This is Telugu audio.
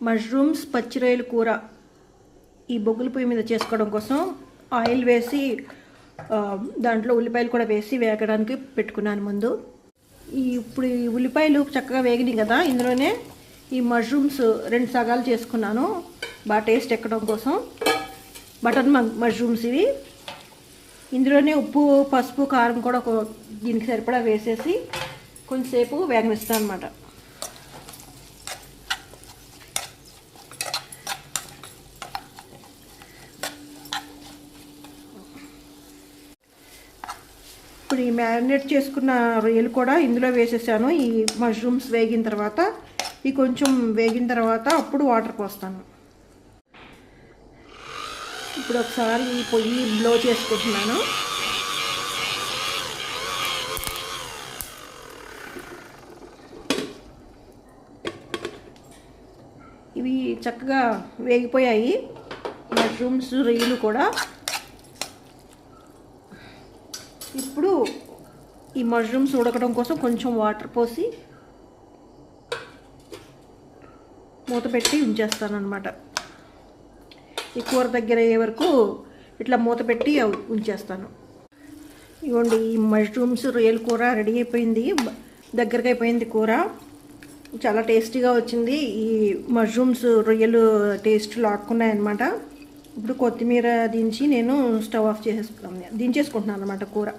మష్రూమ్స్ పచ్చి రొయ్యల కూర ఈ బొగ్గుల పొయ్యి మీద చేసుకోవడం కోసం ఆయిల్ వేసి దాంట్లో ఉల్లిపాయలు కూడా వేసి వేగడానికి పెట్టుకున్నాను ముందు. ఇప్పుడు ఈ ఉల్లిపాయలు చక్కగా వేగినాయి కదా, ఇందులోనే ఈ మష్రూమ్స్ 2 సగాలు చేసుకున్నాను బాగా టేస్ట్ ఎక్కడం కోసం. బటర్ మష్రూమ్స్ ఇవి. ఇందులోనే ఉప్పు, పసుపు, కారం కూడా దీనికి సరిపడా వేసేసి కొంచెంసేపు వేగనిస్తాను అన్నమాట. ఇప్పుడు ఈ మ్యారినేట్ చేసుకున్న రొయ్యలు కూడా ఇందులో వేసేసాను. ఈ మష్రూమ్స్ వేగిన తర్వాత ఇవి కొంచెం వేగిన తర్వాత అప్పుడు వాటర్ పోస్తాను. ఇప్పుడు ఒకసారి ఈ పొయ్యి బ్లో చేసుకుంటున్నాను. ఇవి చక్కగా వేగిపోయాయి మష్రూమ్స్, రొయ్యలు కూడా. ఇప్పుడు ఈ మష్రూమ్స్ ఉడకడం కోసం కొంచెం వాటర్ పోసి మూత పెట్టి ఉంచేస్తాను అన్నమాట. ఈ కూర దగ్గర అయ్యే వరకు ఇట్లా మూత పెట్టి ఉంచేస్తాను. ఇవ్వండి, ఈ మష్రూమ్స్ రొయ్యల కూర రెడీ అయిపోయింది. దగ్గరగా అయిపోయింది కూర. చాలా టేస్టీగా వచ్చింది. ఈ మష్రూమ్స్ రొయ్యలు టేస్ట్ లాక్కున్నాయన్నమాట. ఇప్పుడు కొత్తిమీర దించి నేను స్టవ్ ఆఫ్ దించేసుకుంటున్నాను అన్నమాట కూర.